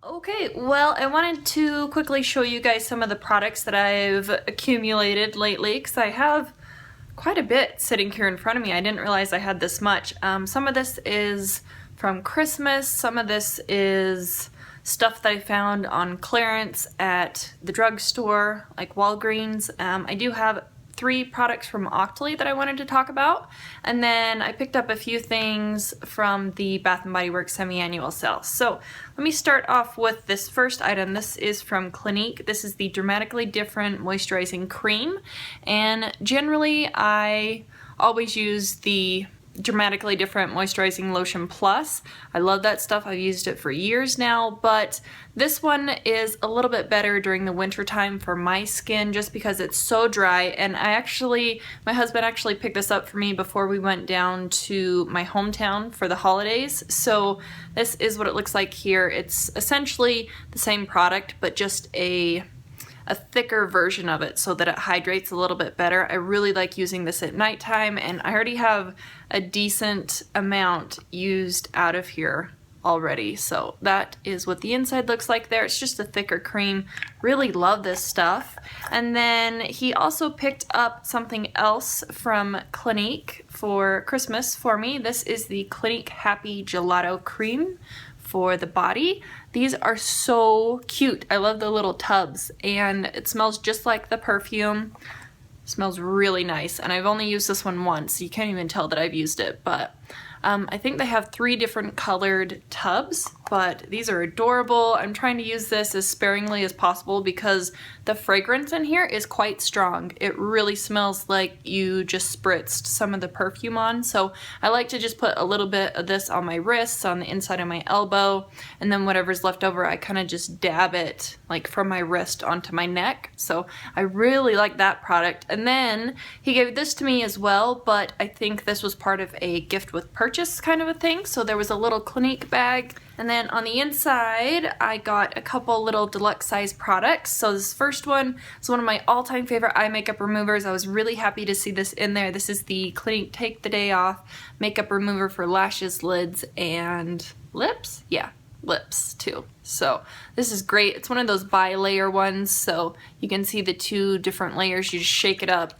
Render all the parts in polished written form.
Okay, well, I wanted to quickly show you guys some of the products that I've accumulated lately because I have quite a bit sitting here in front of me. I didn't realize I had this much. Some of this is from Christmas, some of this is stuff that I found on clearance at the drugstore, like Walgreens. I do have 3 products from Octoly that I wanted to talk about, and then I picked up a few things from the Bath & Body Works semi-annual sale. So let me start off with this first item. This is from Clinique. This is the Dramatically Different Moisturizing Cream, and generally I always use the Dramatically Different Moisturizing Lotion Plus. I love that stuff. I've used it for years now, but this one is a little bit better during the winter time for my skin just because it's so dry. And my husband actually picked this up for me before we went down to my hometown for the holidays. So this is what it looks like here. It's essentially the same product, but just a thicker version of it so that it hydrates a little bit better. I really like using this at nighttime, and I already have a decent amount used out of here already. So that is what the inside looks like there. It's just a thicker cream. Really love this stuff. And then he also picked up something else from Clinique for Christmas for me. This is the Clinique Happy Gelato Cream for the body. These are so cute. I love the little tubs, and it smells just like the perfume. It smells really nice, and I've only used this one once, so you can't even tell that I've used it, but I think they have 3 different colored tubs, but these are adorable. I'm trying to use this as sparingly as possible because the fragrance in here is quite strong. It really smells like you just spritzed some of the perfume on, so I like to just put a little bit of this on my wrists, on the inside of my elbow, and then whatever's left over I kind of just dab it like from my wrist onto my neck. So I really like that product. And then he gave this to me as well, but I think this was part of a gift with purchase kind of a thing. So there was a little Clinique bag, and then on the inside I got a couple little deluxe size products. So this first one is one of my all-time favorite eye makeup removers. I was really happy to see this in there. This is the Clinique Take the Day Off makeup remover for lashes, lids, and lips. Yeah, lips too. So this is great. It's one of those bi-layer ones, so you can see the 2 different layers. You just shake it up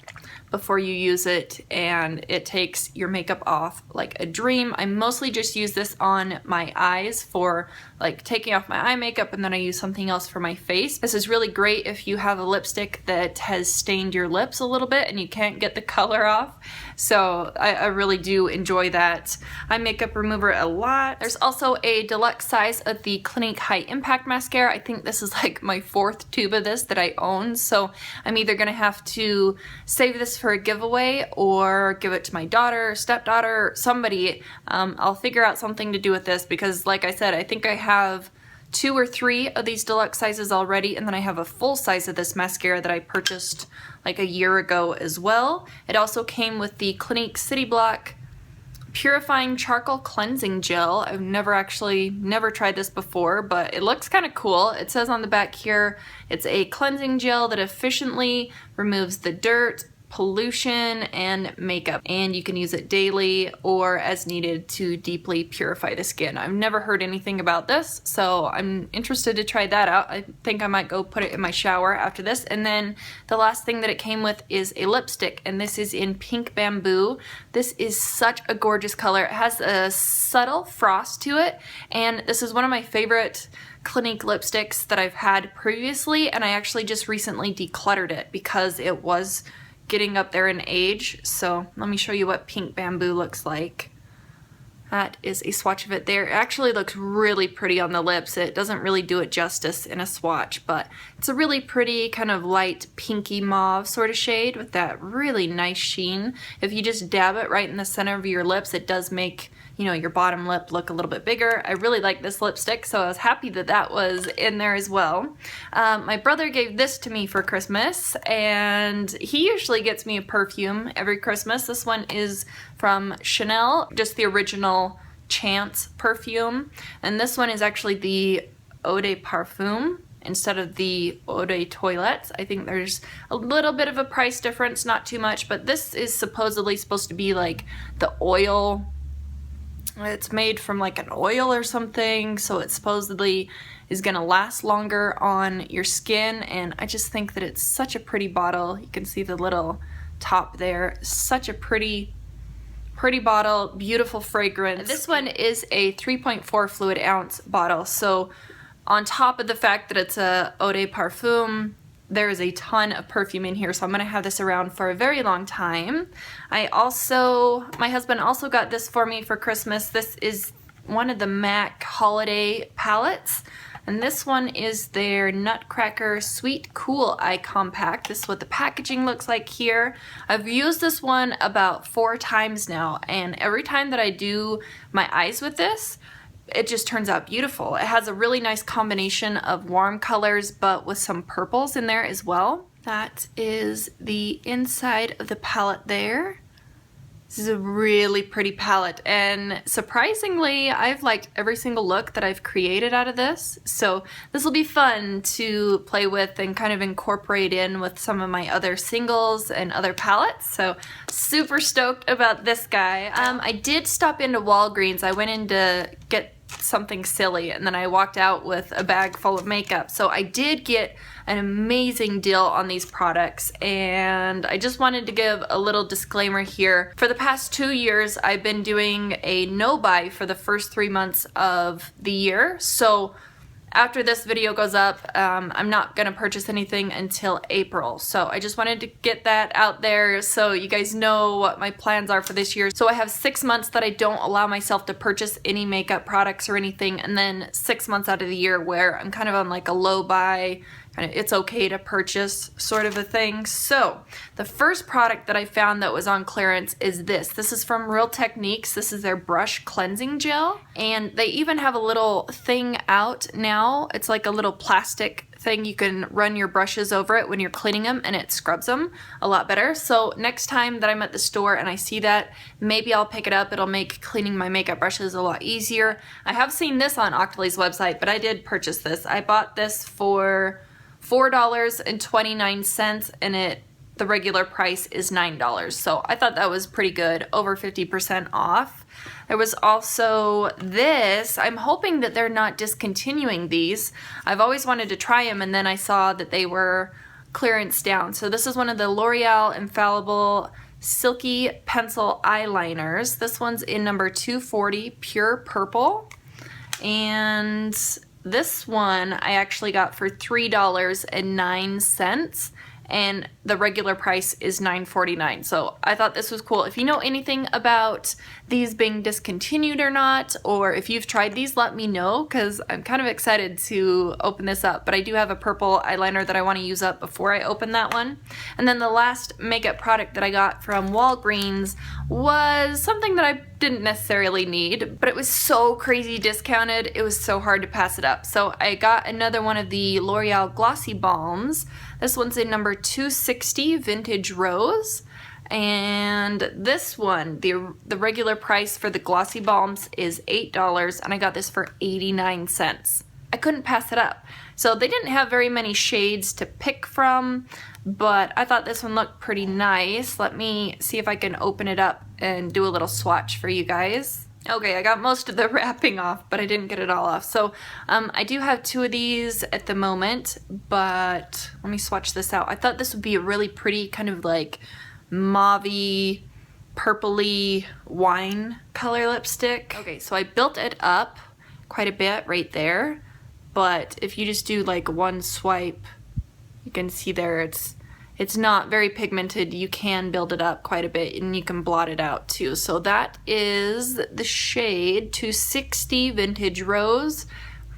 before you use it, and it takes your makeup off like a dream. I mostly just use this on my eyes for like taking off my eye makeup, and then I use something else for my face. This is really great if you have a lipstick that has stained your lips a little bit and you can't get the color off. So I really do enjoy that eye makeup remover a lot. There's also a deluxe size of the Clinique High Impact Mascara. I think this is like my 4th tube of this that I own, so I'm either gonna have to save this for a giveaway or give it to my daughter, stepdaughter, somebody. I'll figure out something to do with this because, like I said, I think I have 2 or 3 of these deluxe sizes already, and then I have a full size of this mascara that I purchased like a year ago as well. It also came with the Clinique City Block Purifying Charcoal Cleansing Gel. I've never tried this before, but it looks kind of cool. It says on the back here, it's a cleansing gel that efficiently removes the dirt, pollution, and makeup, and you can use it daily or as needed to deeply purify the skin. I've never heard anything about this, so I'm interested to try that out. I think I might go put it in my shower after this. And then the last thing that it came with is a lipstick, and this is in Pink Bamboo. This is such a gorgeous color. It has a subtle frost to it, and this is one of my favorite Clinique lipsticks that I've had previously, and I actually just recently decluttered it because it was getting up there in age. So let me show you what Pink Bamboo looks like. That is a swatch of it there. It actually looks really pretty on the lips. It doesn't really do it justice in a swatch, but it's a really pretty kind of light pinky mauve sort of shade with that really nice sheen. If you just dab it right in the center of your lips, it does make, you know, your bottom lip look a little bit bigger. I really like this lipstick, so I was happy that that was in there as well. My brother gave this to me for Christmas, and he usually gets me a perfume every Christmas. This one is from Chanel, just the original Chance perfume, and this one is actually the Eau de Parfum instead of the Eau de Toilette. I think there's a little bit of a price difference, not too much, but this is supposedly supposed to be like the oil It's made from like an oil or something, so it supposedly is gonna last longer on your skin, and I just think that it's such a pretty bottle. You can see the little top there. Such a pretty bottle, beautiful fragrance. This one is a 3.4 fluid ounce bottle, so on top of the fact that it's a eau de parfum, there is a ton of perfume in here, so I'm gonna have this around for a very long time. My husband also got this for me for Christmas. This is one of the MAC holiday palettes, and this one is their Nutcracker Sweet Cool Eye Compact. This is what the packaging looks like here. I've used this one about 4 times now, and every time that I do my eyes with this, it just turns out beautiful. It has a really nice combination of warm colors, but with some purples in there as well. That is the inside of the palette there. This is a really pretty palette, and surprisingly, I've liked every single look that I've created out of this. So this will be fun to play with and kind of incorporate in with some of my other singles and other palettes. So super stoked about this guy. I did stop into Walgreens. I went in to get something silly, and then I walked out with a bag full of makeup. So I did get an amazing deal on these products, and I just wanted to give a little disclaimer here. For the past 2 years, I've been doing a no buy for the first 3 months of the year. So after this video goes up, I'm not gonna purchase anything until April. So I just wanted to get that out there so you guys know what my plans are for this year. So I have 6 months that I don't allow myself to purchase any makeup products or anything, and then 6 months out of the year where I'm kind of on like a low buy, it's okay to purchase sort of a thing. So the first product that I found that was on clearance is this. This is from Real Techniques. This is their brush cleansing gel, and they even have a little thing out now. It's like a little plastic thing. You can run your brushes over it when you're cleaning them, and it scrubs them a lot better. So next time that I'm at the store and I see that, maybe I'll pick it up. It'll make cleaning my makeup brushes a lot easier. I have seen this on Octoly's website, but I did purchase this. I bought this for $4.29, and the regular price is $9. So I thought that was pretty good, over 50% off. There was also this. I'm hoping that they're not discontinuing these. I've always wanted to try them, and then I saw that they were clearance down. So this is one of the L'Oreal Infallible Silky Pencil Eyeliners. This one's in number 240, Pure Purple. And this one I actually got for $3.09, and the regular price is $9.49. So I thought this was cool. If you know anything about these being discontinued or not, or if you've tried these, let me know, because I'm kind of excited to open this up. But I do have a purple eyeliner that I want to use up before I open that one. And then the last makeup product that I got from Walgreens was something that I didn't necessarily need, but it was so crazy discounted, it was so hard to pass it up. So I got another one of the L'Oreal Glossy Balms. This one's in number 260, Vintage Rose. And this one, the regular price for the Glossy Balms is $8, and I got this for 89 cents. I couldn't pass it up. So they didn't have very many shades to pick from, but I thought this one looked pretty nice. Let me see if I can open it up and do a little swatch for you guys. Okay, I got most of the wrapping off, but I didn't get it all off. So I do have 2 of these at the moment, but let me swatch this out. I thought this would be a really pretty kind of like mauve-y, purpley wine color lipstick. Okay, so I built it up quite a bit right there, but if you just do like one swipe, you can see there it's not very pigmented. You can build it up quite a bit, and you can blot it out too. So that is the shade 260 Vintage Rose.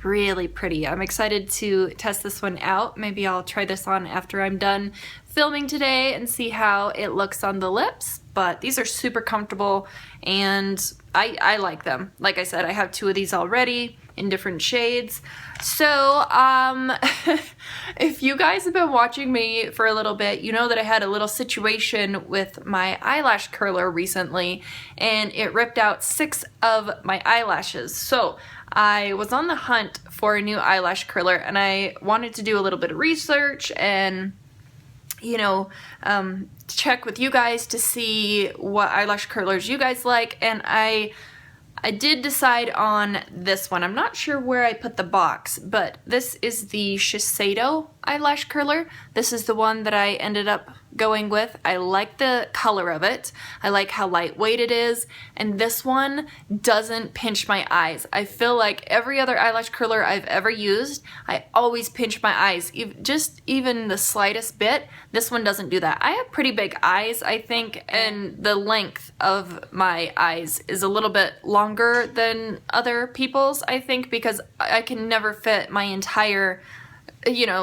Really pretty. I'm excited to test this one out. Maybe I'll try this on after I'm done filming today and see how it looks on the lips. But these are super comfortable, and I like them. Like I said, I have 2 of these already in different shades. So if you guys have been watching me for a little bit, you know that I had a little situation with my eyelash curler recently, and it ripped out 6 of my eyelashes. So I was on the hunt for a new eyelash curler, and I wanted to do a little bit of research and, you know, check with you guys to see what eyelash curlers you guys like. And I I did decide on this one. I'm not sure where I put the box, but this is the Shiseido eyelash curler. This is the one that I ended up going with. I like the color of it. I like how lightweight it is, and this one doesn't pinch my eyes. I feel like every other eyelash curler I've ever used, I always pinch my eyes, just even the slightest bit. This one doesn't do that. I have pretty big eyes, I think, and the length of my eyes is a little bit longer than other people's, I think, because I can never fit my entire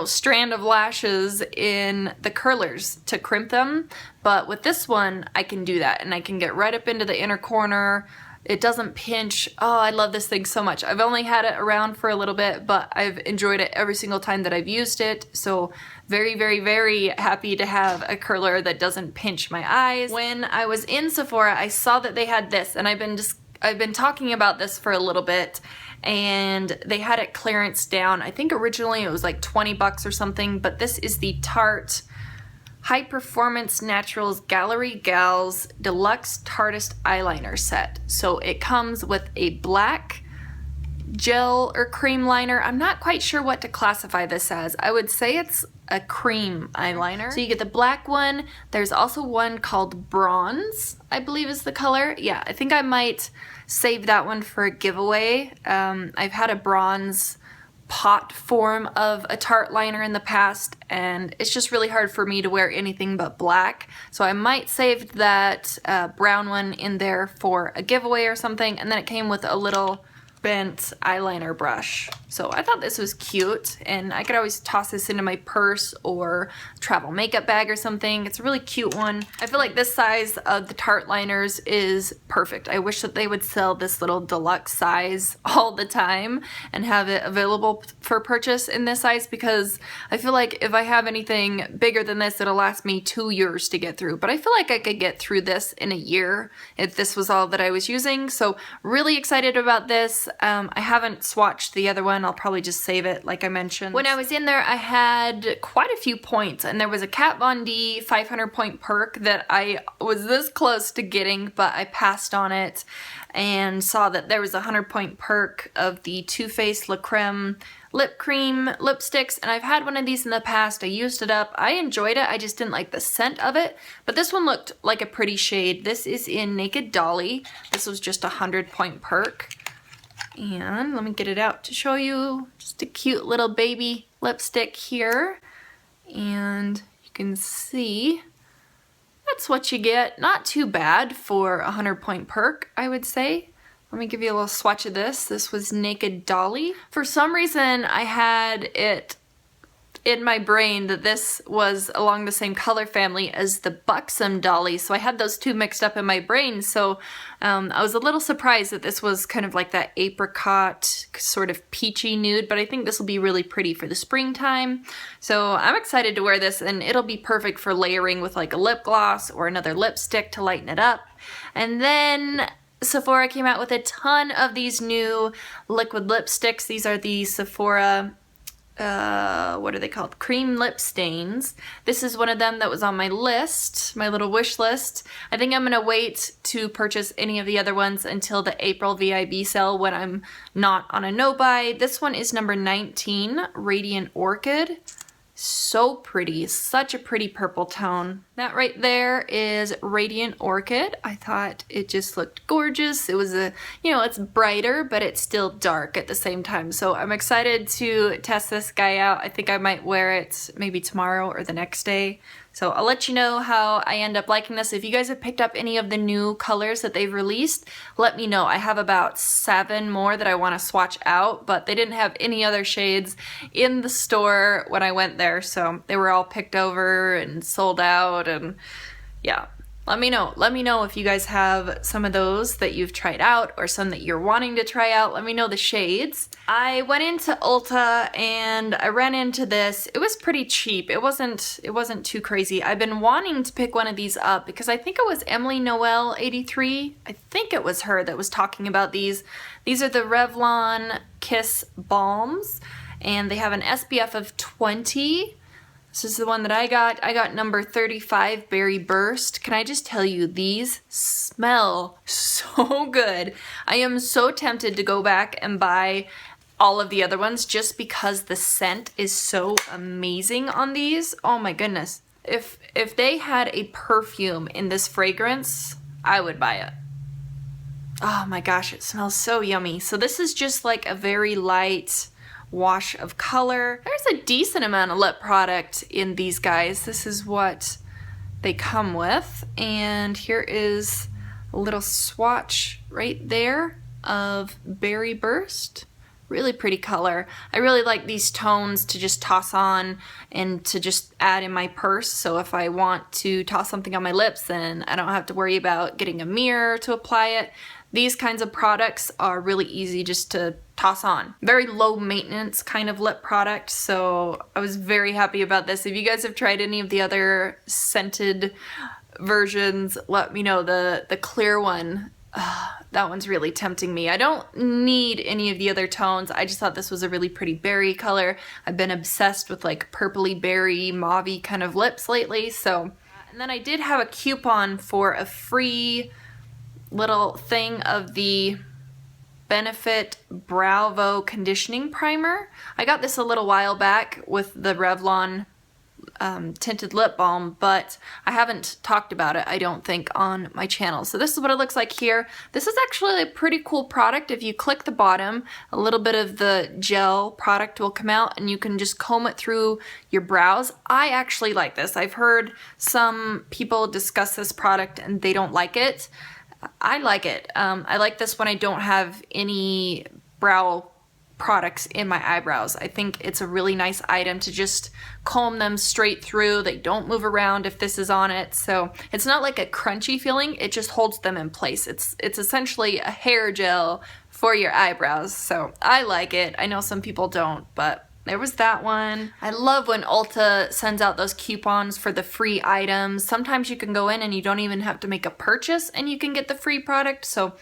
strand of lashes in the curlers to crimp them, but with this one I can do that, and I can get right up into the inner corner. It doesn't pinch. Oh, I love this thing so much. I've only had it around for a little bit, but I've enjoyed it every single time that I've used it, so very, very, very happy to have a curler that doesn't pinch my eyes. When I was in Sephora, I saw that they had this, and I've been talking about this for a little bit, and they had it clearance down. I think originally it was like 20 bucks or something, but this is the Tarte High Performance Naturals Gallery Gals Deluxe Tartist Eyeliner Set. So it comes with a black gel or cream liner. I'm not quite sure what to classify this as. I would say it's a cream eyeliner. So you get the black one. There's also one called Bronze, I believe is the color. Yeah, I think I might save that one for a giveaway. I've had a bronze pot form of a Tarte liner in the past, and it's just really hard for me to wear anything but black. So I might save that brown one in there for a giveaway or something. And then it came with a little bent eyeliner brush. So I thought this was cute, and I could always toss this into my purse or travel makeup bag or something. It's a really cute one. I feel like this size of the Tarte liners is perfect. I wish that they would sell this little deluxe size all the time and have it available for purchase in this size, because I feel like if I have anything bigger than this, it'll last me 2 years to get through. But I feel like I could get through this in a year if this was all that I was using. So really excited about this. I haven't swatched the other one. I'll probably just save it like I mentioned. When I was in there, I had quite a few points, and there was a Kat Von D 500 point perk that I was this close to getting, but I passed on it and saw that there was a 100 point perk of the Too Faced La Creme lip cream lipsticks, and I've had one of these in the past. I used it up. I enjoyed it. I just didn't like the scent of it, but this one looked like a pretty shade. This is in Naked Dolly. This was just a 100 point perk. And let me get it out to show you. Just a cute little baby lipstick here. And you can see that's what you get. Not too bad for a 100 point perk, I would say. Let me give you a little swatch of this. This was Naked Dolly. For some reason, I had it in my brain that this was along the same color family as the Buxom Dolly, so I had those two mixed up in my brain. So I was a little surprised that this was kind of like that apricot sort of peachy nude, but I think this will be really pretty for the springtime. So I'm excited to wear this, and it'll be perfect for layering with like a lip gloss or another lipstick to lighten it up. And then Sephora came out with a ton of these new liquid lipsticks. These are the Sephora what are they called? Cream lip stains. This is one of them that was on my list, my little wish list. I think I'm gonna wait to purchase any of the other ones until the April VIB sale when I'm not on a no buy. This one is number 19, Radiant Orchid. So pretty, such a pretty purple tone. That right there is Radiant Orchid. I thought it just looked gorgeous. It was it's brighter, but it's still dark at the same time. So I'm excited to test this guy out. I think I might wear it maybe tomorrow or the next day. So I'll let you know how I end up liking this. If you guys have picked up any of the new colors that they've released, let me know. I have about 7 more that I want to swatch out, but they didn't have any other shades in the store when I went there, so they were all picked over and sold out, and yeah. Let me know. Let me know if you guys have some of those that you've tried out or some that you're wanting to try out. Let me know the shades. I went into Ulta and I ran into this. It was pretty cheap. It wasn't too crazy. I've been wanting to pick one of these up because I think it was Emily Noel 83. I think it was her that was talking about these. These are the Revlon Kiss Balms, and they have an SPF of 20. This is the one that I got. I got number 35 Berry Burst. Can I just tell you, these smell so good. I am so tempted to go back and buy all of the other ones just because the scent is so amazing on these. Oh my goodness. If they had a perfume in this fragrance, I would buy it. Oh my gosh, it smells so yummy. So this is just like a very light wash of color. There's a decent amount of lip product in these guys. This is what they come with. And here is a little swatch right there of Berry Burst. Really pretty color. I really like these tones to just toss on and to just add in my purse. So if I want to toss something on my lips, then I don't have to worry about getting a mirror to apply it. These kinds of products are really easy just to toss on. Very low maintenance kind of lip product, so I was very happy about this. If you guys have tried any of the other scented versions, let me know. The clear one, that one's really tempting me. I don't need any of the other tones. I just thought this was a really pretty berry color. I've been obsessed with like purpley berry, mauve-y kind of lips lately, so. And then I did have a coupon for a free little thing of the Benefit Bravo Conditioning Primer. I got this a little while back with the Revlon tinted lip balm, but I haven't talked about it, I don't think, on my channel. So this is what it looks like here. This is actually a pretty cool product. If you click the bottom, a little bit of the gel product will come out and you can just comb it through your brows. I actually like this. I've heard some people discuss this product and they don't like it. I like it. I like this when I don't have any brow products in my eyebrows. I think it's a really nice item to just comb them straight through. They don't move around if this is on it. So it's not like a crunchy feeling. It just holds them in place. It's essentially a hair gel for your eyebrows. So I like it. I know some people don't, but there was that one. I love when Ulta sends out those coupons for the free items. Sometimes you can go in and you don't even have to make a purchase and you can get the free product. So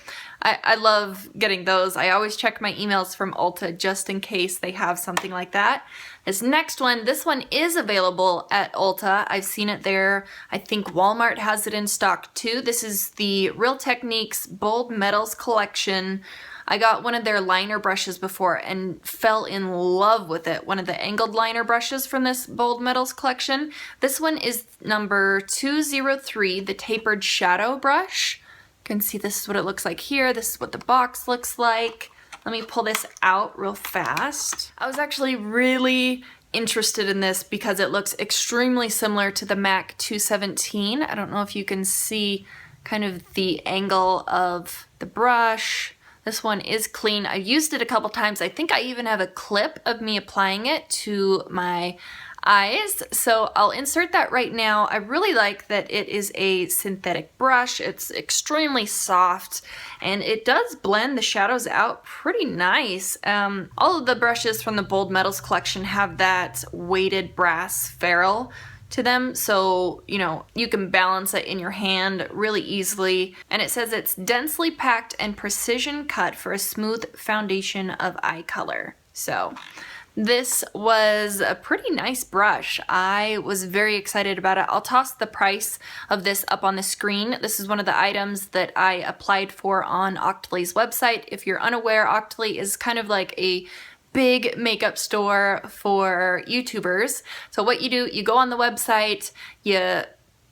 I love getting those. I always check my emails from Ulta just in case they have something like that. This next one, this one is available at Ulta. I've seen it there. I think Walmart has it in stock too. This is the Real Techniques Bold Metals Collection. I got one of their liner brushes before and fell in love with it. One of the angled liner brushes from this Bold Metals collection. This one is number 203, the Tapered Shadow Brush. You can see this is what it looks like here. This is what the box looks like. Let me pull this out real fast. I was actually really interested in this because it looks extremely similar to the MAC 217. I don't know if you can see kind of the angle of the brush. This one is clean. I've used it a couple times. I think I even have a clip of me applying it to my eyes. So I'll insert that right now. I really like that it is a synthetic brush. It's extremely soft and it does blend the shadows out pretty nice. All of the brushes from the Bold Metals collection have that weighted brass ferrule to them, so you know you can balance it in your hand really easily. And it says it's densely packed and precision cut for a smooth foundation of eye color. So this was a pretty nice brush. I was very excited about it. I'll toss the price of this up on the screen. This is one of the items that I applied for on Octoly's website. If you're unaware, Octoly is kind of like a big makeup store for YouTubers. So what you do, you go on the website, you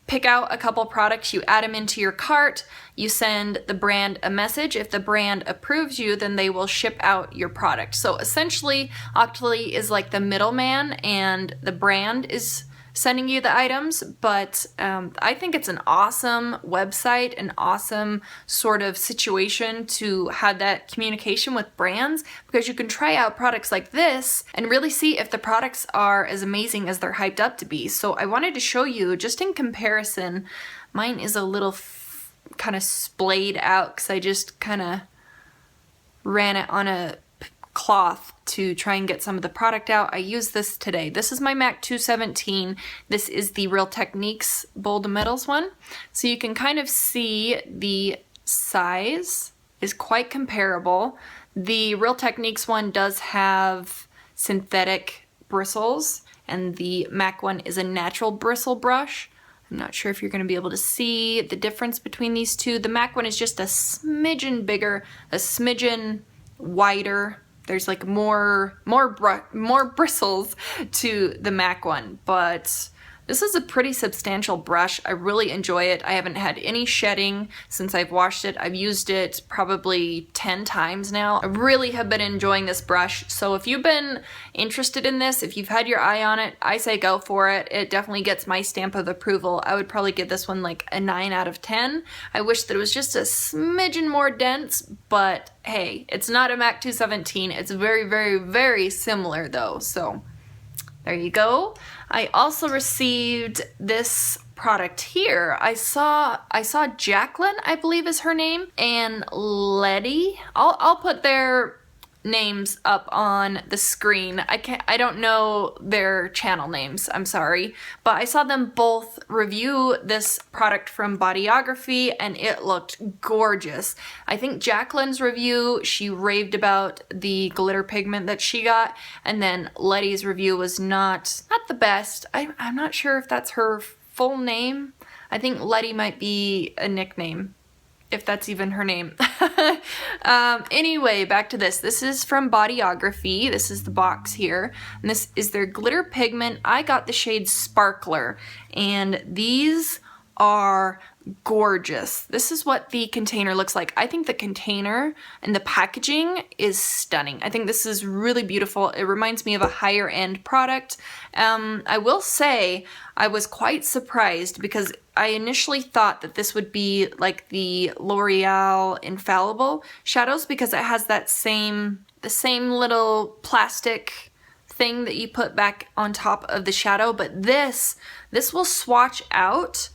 pick out a couple products, you add them into your cart, you send the brand a message. If the brand approves you, then they will ship out your product. So essentially, Octoly is like the middleman and the brand is sending you the items, but I think it's an awesome website, an awesome sort of situation to have that communication with brands, because you can try out products like this and really see if the products are as amazing as they're hyped up to be. So I wanted to show you, just in comparison, mine is a little kind of splayed out because I just kind of ran it on a cloth to try and get some of the product out. I used this today. This is my MAC 217. This is the Real Techniques Bold Metals one. So you can kind of see the size is quite comparable. The Real Techniques one does have synthetic bristles and the MAC one is a natural bristle brush. I'm not sure if you're going to be able to see the difference between these two. The MAC one is just a smidgen bigger, a smidgen wider. There's like more bristles to the MAC one, but this is a pretty substantial brush. I really enjoy it. I haven't had any shedding since I've washed it. I've used it probably 10 times now. I really have been enjoying this brush. So if you've been interested in this, if you've had your eye on it, I say go for it. It definitely gets my stamp of approval. I would probably give this one like a 9 out of 10. I wish that it was just a smidgen more dense, but hey, it's not a MAC 217. It's very, very, very similar though. So there you go. I also received this product here. I saw Jacqueline, I believe is her name, and Letty. I'll put their names up on the screen. I don't know their channel names, I'm sorry, but I saw them both review this product from Bodyography and it looked gorgeous. I think Jacqueline's review, she raved about the glitter pigment that she got, and then Letty's review was not the best. I'm not sure if that's her full name. I think Letty might be a nickname, if that's even her name. Anyway, back to this. This is from Bodyography. This is the box here. And this is their glitter pigment. I got the shade Sparkler. And these are gorgeous. This is what the container looks like. I think the container and the packaging is stunning. I think this is really beautiful. It reminds me of a higher end product. I will say I was quite surprised because I initially thought that this would be like the L'Oreal Infallible shadows because it has that the same little plastic thing that you put back on top of the shadow, but this will swatch out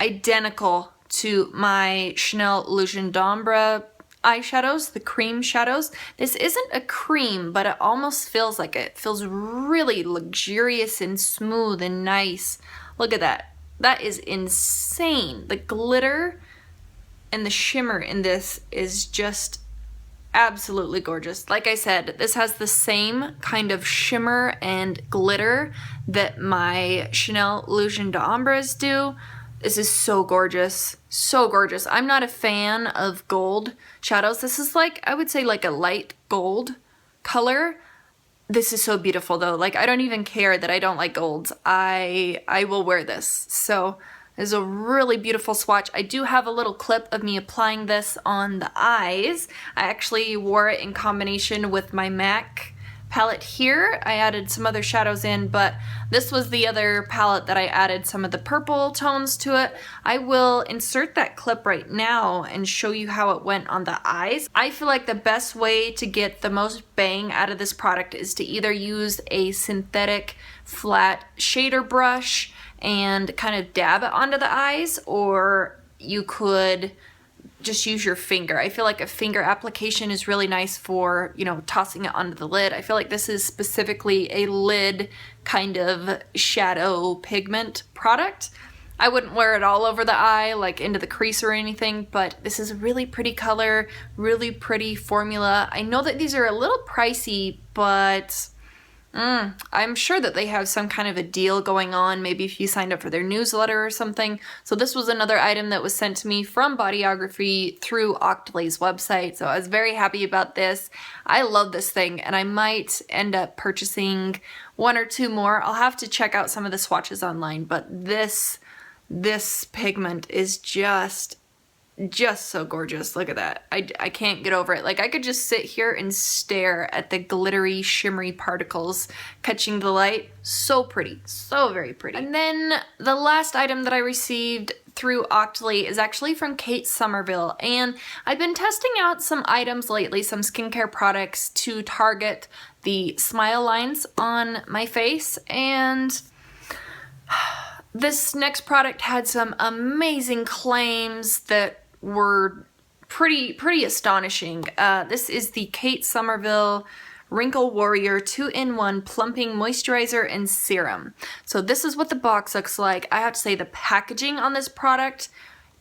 identical to my Chanel Illusion d'Ombre eyeshadows, the cream shadows. This isn't a cream, but it almost feels like it. It feels really luxurious and smooth and nice. Look at that. That is insane. The glitter and the shimmer in this is just absolutely gorgeous. Like I said, this has the same kind of shimmer and glitter that my Chanel Illusion d'Ombres do. This is so gorgeous. So gorgeous. I'm not a fan of gold shadows. This is like, I would say like a light gold color. This is so beautiful though. Like I don't even care that I don't like golds. I will wear this. So this is a really beautiful swatch. I do have a little clip of me applying this on the eyes. I actually wore it in combination with my MAC palette here. I added some other shadows in, but this was the other palette that I added some of the purple tones to it. I will insert that clip right now and show you how it went on the eyes. I feel like the best way to get the most bang out of this product is to either use a synthetic flat shader brush and kind of dab it onto the eyes, or you could just use your finger. I feel like a finger application is really nice for, you know, tossing it onto the lid. I feel like this is specifically a lid kind of shadow pigment product. I wouldn't wear it all over the eye, like into the crease or anything, but this is a really pretty color, really pretty formula. I know that these are a little pricey, but I'm sure that they have some kind of a deal going on, maybe if you signed up for their newsletter or something. So this was another item that was sent to me from Bodyography through Octoly's website, so I was very happy about this. I love this thing, and I might end up purchasing 1 or 2 more. I'll have to check out some of the swatches online, but this pigment is just so gorgeous. Look at that. I can't get over it. Like I could just sit here and stare at the glittery, shimmery particles catching the light. So pretty. So very pretty. And then the last item that I received through Octoly is actually from Kate Somerville, and I've been testing out some items lately, some skincare products to target the smile lines on my face, and this next product had some amazing claims that were pretty astonishing. This is the Kate Somerville Wrinkle Warrior 2-in-1 Plumping Moisturizer and Serum. So this is what the box looks like. I have to say the packaging on this product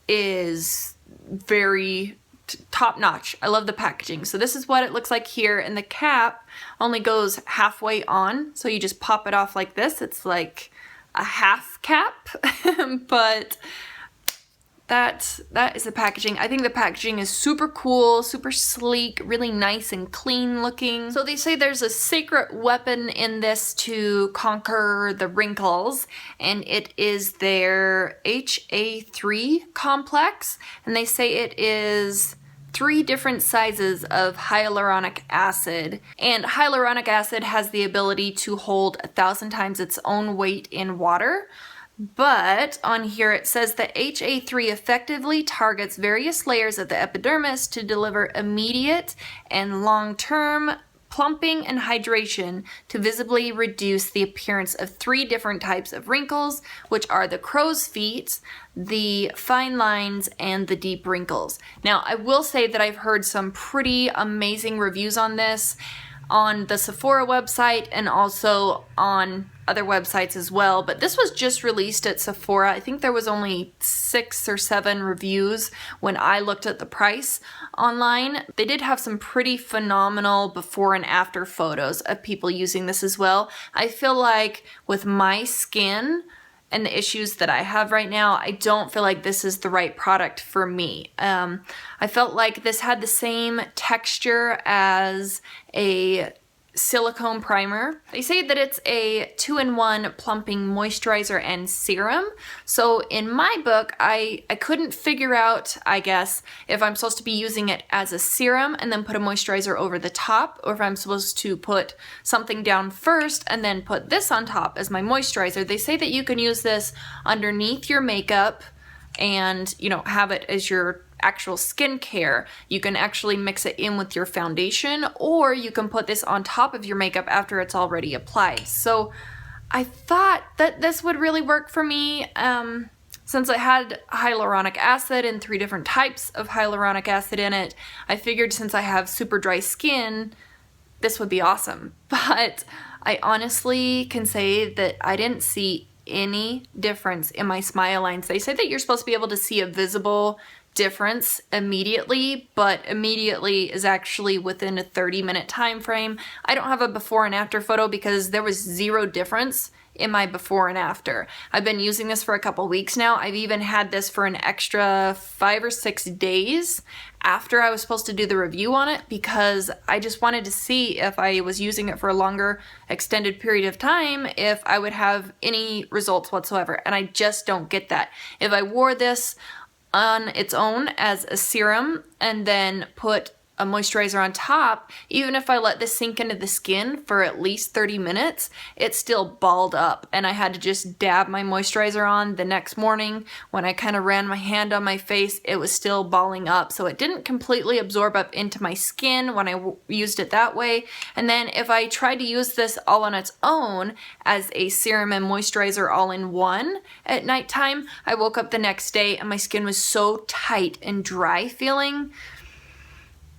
is very just top notch. I love the packaging. So this is what it looks like here, and the cap only goes halfway on, so you just pop it off like this. It's like a half cap, but that is the packaging. I think the packaging is super cool, super sleek, really nice and clean looking. So they say there's a secret weapon in this to conquer the wrinkles, and it is their HA3 complex, and they say it is 3 different sizes of hyaluronic acid, and hyaluronic acid has the ability to hold 1,000 times its own weight in water. But on here it says that HA3 effectively targets various layers of the epidermis to deliver immediate and long-term plumping and hydration to visibly reduce the appearance of 3 different types of wrinkles, which are the crow's feet, the fine lines, and the deep wrinkles. Now, I will say that I've heard some pretty amazing reviews on this on the Sephora website and also on other websites as well, but this was just released at Sephora. I think there was only 6 or 7 reviews when I looked at the price online. They did have some pretty phenomenal before and after photos of people using this as well. I feel like with my skin and the issues that I have right now, I don't feel like this is the right product for me. I felt like this had the same texture as a silicone primer. They say that it's a 2-in-1 plumping moisturizer and serum. So in my book, I couldn't figure out, I guess, if I'm supposed to be using it as a serum and then put a moisturizer over the top, or if I'm supposed to put something down first and then put this on top as my moisturizer. They say that you can use this underneath your makeup and, you know, have it as your actual skincare. You can actually mix it in with your foundation, or you can put this on top of your makeup after it's already applied. So I thought that this would really work for me since it had hyaluronic acid and 3 different types of hyaluronic acid in it. I figured since I have super dry skin, this would be awesome. But I honestly can say that I didn't see any difference in my smile lines. They say that you're supposed to be able to see a visible difference immediately, but immediately is actually within a 30-minute time frame. I don't have a before and after photo because there was 0 difference in my before and after. I've been using this for a couple weeks now. I've even had this for an extra 5 or 6 days after I was supposed to do the review on it, because I just wanted to see if I was using it for a longer extended period of time, if I would have any results whatsoever, and I just don't get that. If I wore this on its own as a serum and then put a moisturizer on top, even if I let this sink into the skin for at least 30 minutes, it still balled up, and I had to just dab my moisturizer on the next morning. When I kind of ran my hand on my face, it was still balling up, so it didn't completely absorb up into my skin when I used it that way. And then if I tried to use this all on its own as a serum and moisturizer all in one at nighttime, I woke up the next day and my skin was so tight and dry feeling.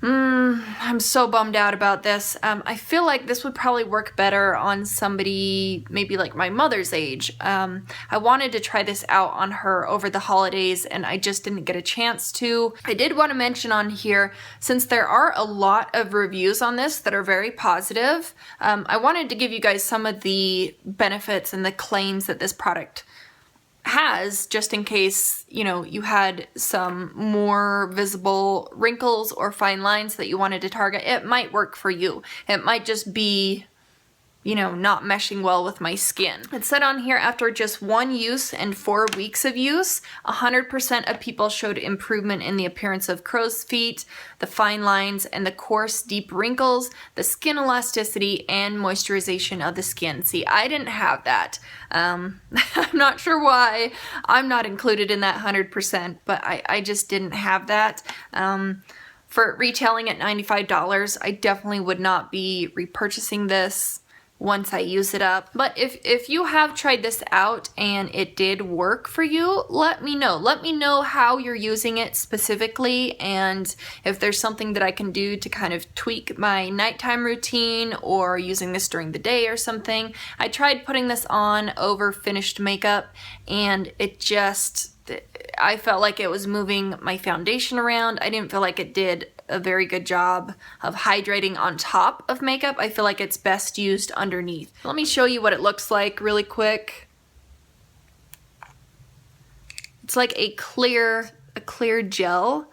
I'm so bummed out about this. I feel like this would probably work better on somebody maybe like my mother's age. I wanted to try this out on her over the holidays and I just didn't get a chance to. I did want to mention on here, since there are a lot of reviews on this that are very positive, I wanted to give you guys some of the benefits and the claims that this product has, just in case, you know, you had some more visible wrinkles or fine lines that you wanted to target. It might work for you. It might just be, you know, not meshing well with my skin. It said on here, after just 1 use and 4 weeks of use, 100% of people showed improvement in the appearance of crow's feet, the fine lines, and the coarse, deep wrinkles, the skin elasticity, and moisturization of the skin. See, I didn't have that. I'm not sure why I'm not included in that 100%, but I just didn't have that. For retailing at $95, I definitely would not be repurchasing this once I use it up. But if you have tried this out and it did work for you, let me know. Let me know how you're using it specifically, and if there's something that I can do to kind of tweak my nighttime routine or using this during the day or something. I tried putting this on over finished makeup and it just, I felt like it was moving my foundation around. I didn't feel like it did a very good job of hydrating on top of makeup. I feel like it's best used underneath. Let me show you what it looks like really quick. It's like a clear gel,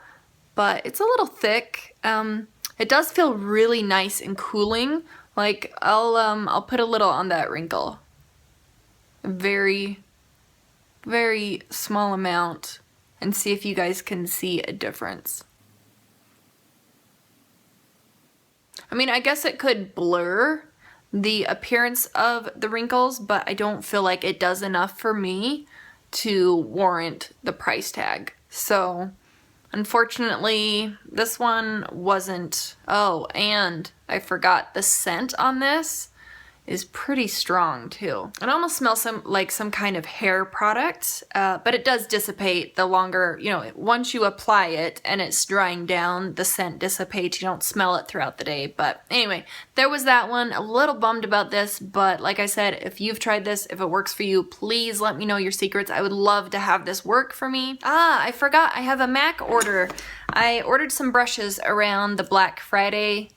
but it's a little thick. It does feel really nice and cooling. Like I'll put a little on that wrinkle. A very, very small amount, and see if you guys can see a difference. I mean, I guess it could blur the appearance of the wrinkles, but I don't feel like it does enough for me to warrant the price tag. So unfortunately, this one wasn't. Oh, and I forgot, the scent on this is pretty strong too. It almost smells like some kind of hair product, but it does dissipate the longer, you know, once you apply it and it's drying down, the scent dissipates. You don't smell it throughout the day. But anyway, there was that one. A little bummed about this, but like I said, if you've tried this, if it works for you, please let me know your secrets. I would love to have this work for me. I forgot, I have a MAC order. I ordered some brushes around the Black Friday.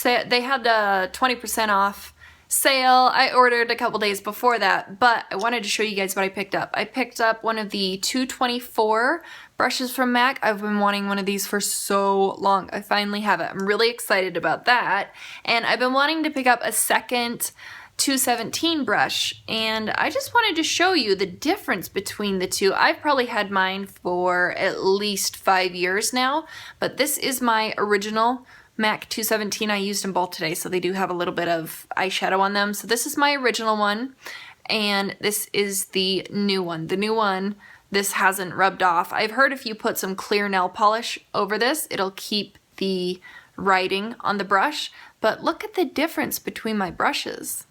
They had a 20% off sale. I ordered a couple days before that, but I wanted to show you guys what I picked up. I picked up one of the 224 brushes from MAC. I've been wanting one of these for so long. I finally have it. I'm really excited about that. And I've been wanting to pick up a second 217 brush, and I just wanted to show you the difference between the two. I've probably had mine for at least 5 years now, but this is my original MAC 217. I used them both today, so they do have a little bit of eyeshadow on them. So this is my original one, and this is the new one. The new one, this hasn't rubbed off. I've heard if you put some clear nail polish over this, it'll keep the writing on the brush, but look at the difference between my brushes.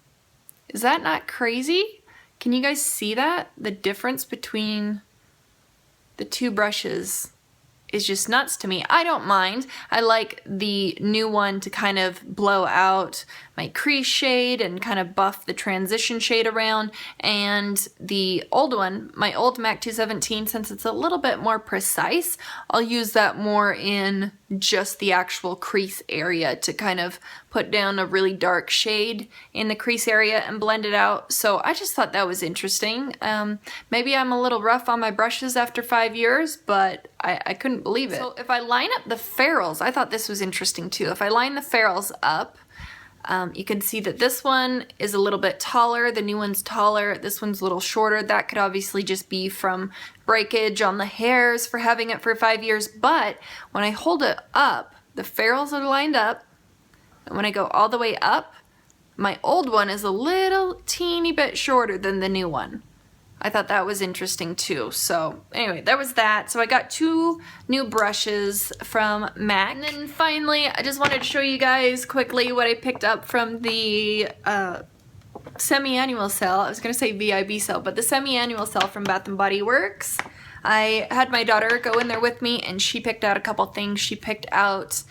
Is that not crazy? Can you guys see that? The difference between the two brushes is just nuts to me. I don't mind. I like the new one to kind of blow out my crease shade and kind of buff the transition shade around, and the old one, my old MAC 217, since it's a little bit more precise, I'll use that more in just the actual crease area to kind of put down a really dark shade in the crease area and blend it out. So I just thought that was interesting. Maybe I'm a little rough on my brushes after 5 years, but I couldn't believe it. So if I line up the ferrules, I thought this was interesting too. If I line the ferrules up, you can see that this one is a little bit taller, the new one's taller, this one's a little shorter. That could obviously just be from breakage on the hairs for having it for 5 years, but when I hold it up, the ferrules are lined up, and when I go all the way up, my old one is a little teeny bit shorter than the new one. I thought that was interesting too. So anyway, there was that. So I got 2 new brushes from MAC. And then finally, I just wanted to show you guys quickly what I picked up from the semi-annual sale. I was going to say VIB sale, but the semi-annual sale from Bath & Body Works. I had my daughter go in there with me, and she picked out a couple things. She picked out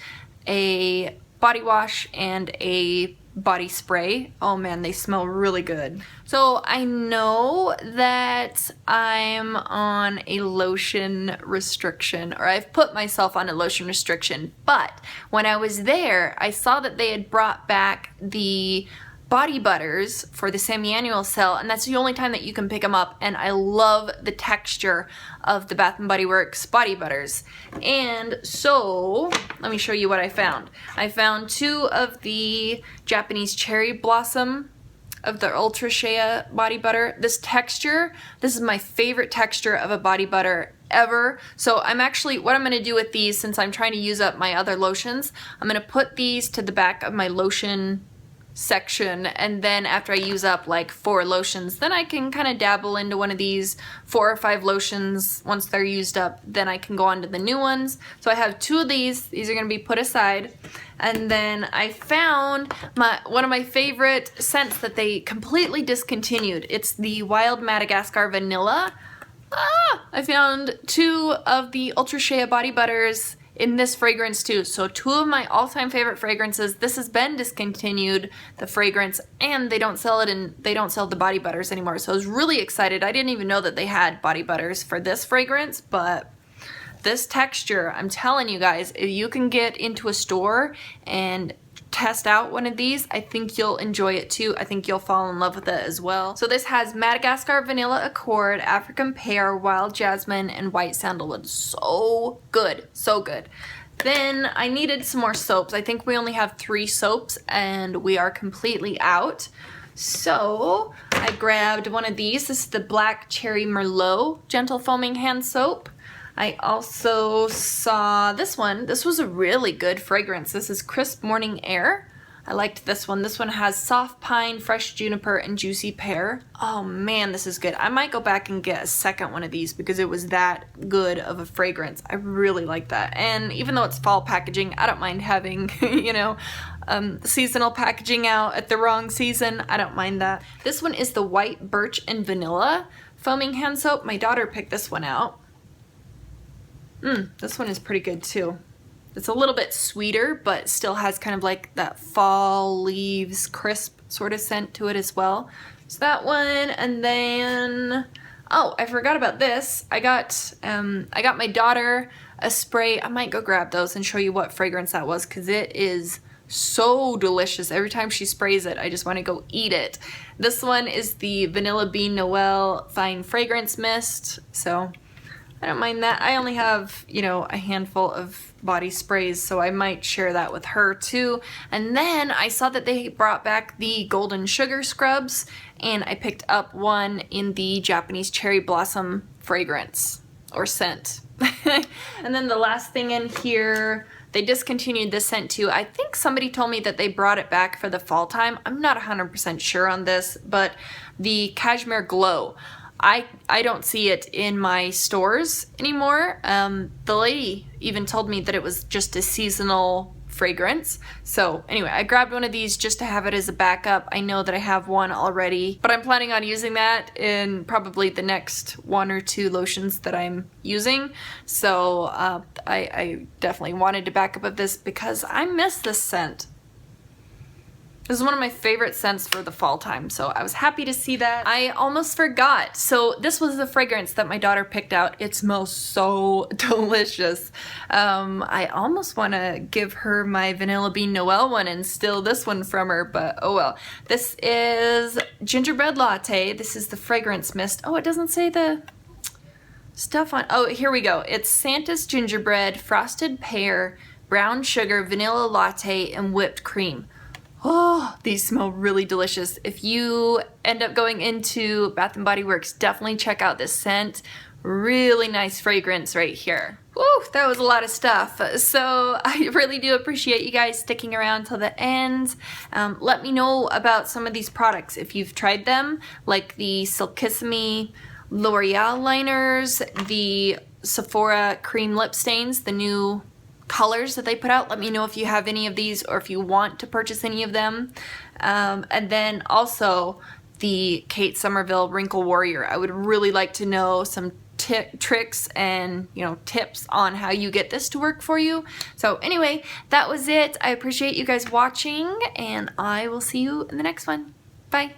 a body wash and a body spray. Oh man, they smell really good. So I know that I'm on a lotion restriction, or I've put myself on a lotion restriction, but when I was there, I saw that they had brought back the body butters for the semi-annual sale, and that's the only time that you can pick them up, and I love the texture of the Bath & Body Works body butters. And so let me show you what I found. I found 2 of the Japanese cherry blossom of the Ultra Shea body butter. This texture, this is my favorite texture of a body butter ever. So I'm actually, what I'm going to do with these, since I'm trying to use up my other lotions, I'm going to put these to the back of my lotion section, and then after I use up like 4 lotions, then I can kind of dabble into one of these 4 or 5 lotions. Once they're used up, then I can go on to the new ones. So I have 2 of these are going to be put aside, and then I found one of my favorite scents that they completely discontinued. It's the Wild Madagascar Vanilla. I found 2 of the Ultra Shea body butters in this fragrance too. So two of my all-time favorite fragrances. This has been discontinued, the fragrance, and they don't sell the body butters anymore. So I was really excited. I didn't even know that they had body butters for this fragrance, but this texture, I'm telling you guys, if you can get into a store and test out one of these, I think you'll enjoy it too. I think you'll fall in love with it as well. So this has Madagascar Vanilla Accord, African Pear, Wild Jasmine, and White Sandalwood. So good, so good. Then I needed some more soaps. I think we only have 3 soaps and we are completely out. So I grabbed one of these. This is the Black Cherry Merlot Gentle Foaming Hand Soap. I also saw this one. This was a really good fragrance. This is Crisp Morning Air. I liked this one. This one has soft pine, fresh juniper, and juicy pear. Oh man, this is good. I might go back and get a second one of these because it was that good of a fragrance. I really like that. And even though it's fall packaging, I don't mind having, you know, seasonal packaging out at the wrong season. I don't mind that. This one is the White Birch and Vanilla Foaming Hand Soap. My daughter picked this one out. This one is pretty good too. It's a little bit sweeter, but still has kind of like that fall leaves crisp sort of scent to it as well. So that one, and then, oh, I forgot about this. I got my daughter a spray. I might go grab those and show you what fragrance that was because it is so delicious. Every time she sprays it, I just want to go eat it. This one is the Vanilla Bean Noel Fine Fragrance Mist. So I don't mind that. I only have, you know, a handful of body sprays, so I might share that with her too. And then I saw that they brought back the Golden Sugar Scrubs, and I picked up one in the Japanese Cherry Blossom fragrance, or scent. And then the last thing in here, they discontinued this scent too. I think somebody told me that they brought it back for the fall time. I'm not 100% sure on this, but the Cashmere Glow. I don't see it in my stores anymore. The lady even told me that it was just a seasonal fragrance. So anyway, I grabbed one of these just to have it as a backup. I know that I have one already, but I'm planning on using that in probably the next 1 or 2 lotions that I'm using. So I definitely wanted to back up of this because I miss this scent. This is one of my favorite scents for the fall time, so I was happy to see that. I almost forgot. So this was the fragrance that my daughter picked out. It smells so delicious. I almost want to give her my Vanilla Bean Noel one and steal this one from her, but oh well. This is Gingerbread Latte. This is the fragrance mist. Oh, it doesn't say the stuff on. Oh, here we go. It's Santa's Gingerbread, Frosted Pear, Brown Sugar, Vanilla Latte, and Whipped Cream. Oh, these smell really delicious. If you end up going into Bath & Body Works, definitely check out this scent. Really nice fragrance right here. Woo, that was a lot of stuff. So I really do appreciate you guys sticking around till the end. Let me know about some of these products if you've tried them, like the Silkissime L'Oreal liners, the Sephora cream lip stains, the new colors that they put out. Let me know if you have any of these or if you want to purchase any of them. And then also the Kate Somerville Wrinkle Warrior. I would really like to know some tricks and, you know, tips on how you get this to work for you. So anyway, that was it. I appreciate you guys watching, and I will see you in the next one. Bye.